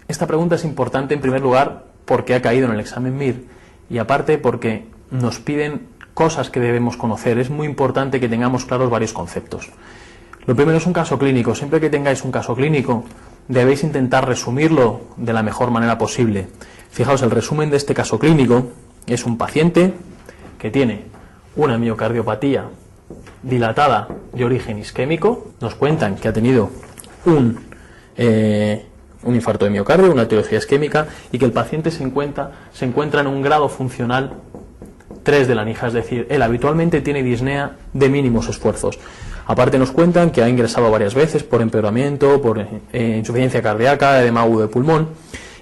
Esta pregunta es importante en primer lugar porque ha caído en el examen MIR y aparte porque nos piden cosas que debemos conocer. Es muy importante que tengamos claros varios conceptos. Lo primero es un caso clínico. Siempre que tengáis un caso clínico debéis intentar resumirlo de la mejor manera posible. Fijaos, el resumen de este caso clínico es un paciente que tiene una miocardiopatía dilatada de origen isquémico. Nos cuentan que ha tenido un infarto de miocardio, una etiología isquémica, y que el paciente se encuentra en un grado funcional 3 de la NIJA, es decir, él habitualmente tiene disnea de mínimos esfuerzos. Aparte nos cuentan que ha ingresado varias veces por empeoramiento, por insuficiencia cardíaca, edema agudo de pulmón.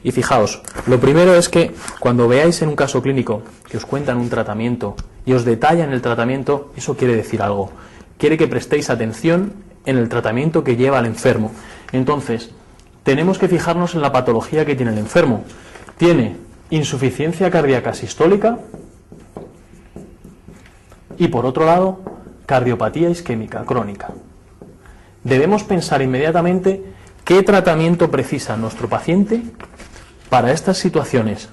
Y fijaos, lo primero es que cuando veáis en un caso clínico que os cuentan un tratamiento y os detallan el tratamiento, eso quiere decir algo. Quiere que prestéis atención en el tratamiento que lleva el enfermo. Entonces, tenemos que fijarnos en la patología que tiene el enfermo. Tiene insuficiencia cardíaca sistólica y, por otro lado, cardiopatía isquémica crónica. Debemos pensar inmediatamente qué tratamiento precisa nuestro paciente para estas situaciones.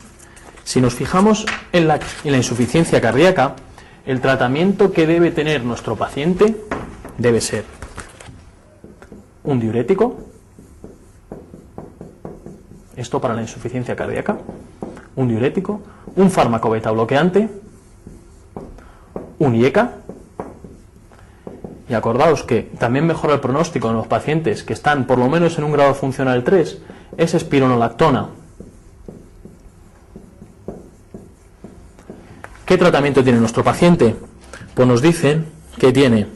Si nos fijamos en la insuficiencia cardíaca, el tratamiento que debe tener nuestro paciente debe ser un diurético. Esto para la insuficiencia cardíaca, un diurético, un fármaco beta bloqueante, un IECA, y acordaos que también mejora el pronóstico en los pacientes que están por lo menos en un grado funcional 3, es espironolactona. ¿Qué tratamiento tiene nuestro paciente? Pues nos dicen que tiene,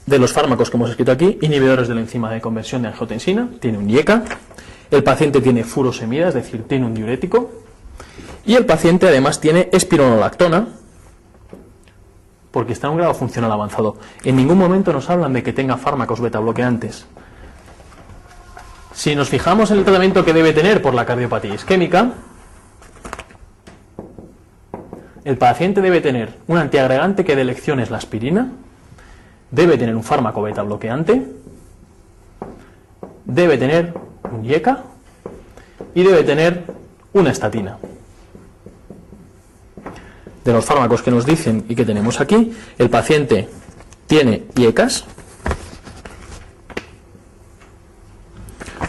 de los fármacos que hemos escrito aquí, inhibidores de la enzima de conversión de angiotensina, tiene un IECA, el paciente tiene furosemida, es decir, tiene un diurético, y el paciente además tiene espironolactona, porque está en un grado funcional avanzado. En ningún momento nos hablan de que tenga fármacos beta bloqueantes. Si nos fijamos en el tratamiento que debe tener por la cardiopatía isquémica, el paciente debe tener un antiagregante que de elección es la aspirina, debe tener un fármaco beta bloqueante, debe tener un IECA y debe tener una estatina. De los fármacos que nos dicen y que tenemos aquí, el paciente tiene IECAs,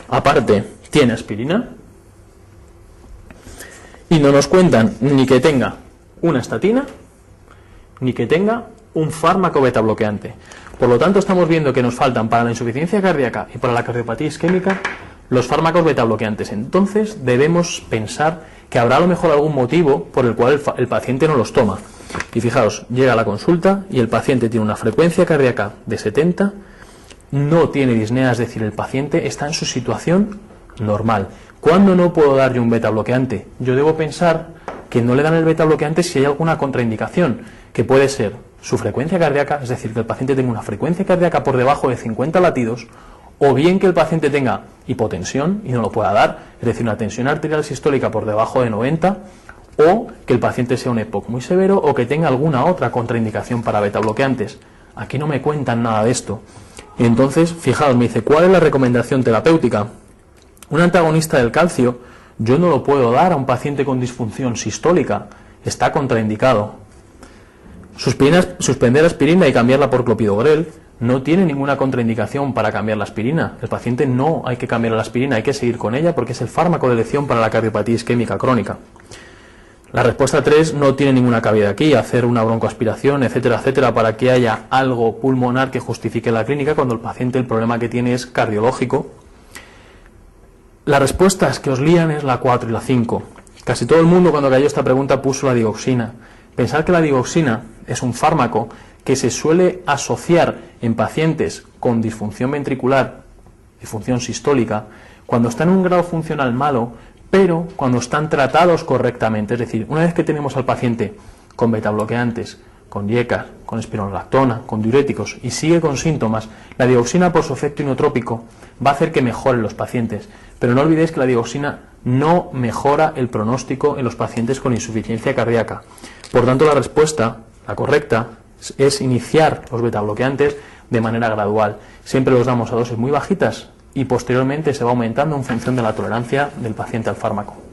aparte tiene aspirina, y no nos cuentan ni que tenga una estatina ni que tenga un fármaco beta bloqueante. Por lo tanto, estamos viendo que nos faltan para la insuficiencia cardíaca y para la cardiopatía isquémica los fármacos beta bloqueantes. Entonces debemos pensar que habrá a lo mejor algún motivo por el cual el paciente no los toma. Y fijaos, llega a la consulta y el paciente tiene una frecuencia cardíaca de 70, no tiene disnea, es decir, el paciente está en su situación normal. ¿Cuándo no puedo dar yo un beta bloqueante? Yo debo pensar que no le dan el beta bloqueante si hay alguna contraindicación, que puede ser su frecuencia cardíaca, es decir, que el paciente tenga una frecuencia cardíaca por debajo de 50 latidos, o bien que el paciente tenga hipotensión y no lo pueda dar, es decir, una tensión arterial sistólica por debajo de 90, o que el paciente sea un EPOC muy severo, o que tenga alguna otra contraindicación para beta bloqueantes. Aquí no me cuentan nada de esto. Y entonces, fijaos, me dice, ¿cuál es la recomendación terapéutica? Un antagonista del calcio, yo no lo puedo dar a un paciente con disfunción sistólica, está contraindicado. Suspender aspirina y cambiarla por clopidogrel no tiene ninguna contraindicación para cambiar la aspirina. El paciente no hay que cambiar la aspirina, hay que seguir con ella porque es el fármaco de elección para la cardiopatía isquémica crónica. La respuesta 3 no tiene ninguna cabida aquí, hacer una broncoaspiración, etcétera, etcétera, para que haya algo pulmonar que justifique la clínica cuando el paciente el problema que tiene es cardiológico. Las respuestas que os lían es la 4 y la 5. Casi todo el mundo cuando cayó esta pregunta puso la digoxina. Pensar que la digoxina es un fármaco que se suele asociar en pacientes con disfunción ventricular, disfunción sistólica, cuando están en un grado funcional malo, pero cuando están tratados correctamente. Es decir, una vez que tenemos al paciente con betabloqueantes, con IECA, con espironolactona, con diuréticos y sigue con síntomas, la digoxina por su efecto inotrópico va a hacer que mejoren los pacientes. Pero no olvidéis que la digoxina no mejora el pronóstico en los pacientes con insuficiencia cardíaca. Por tanto, la respuesta, la correcta, es iniciar los betabloqueantes de manera gradual. Siempre los damos a dosis muy bajitas y posteriormente se va aumentando en función de la tolerancia del paciente al fármaco.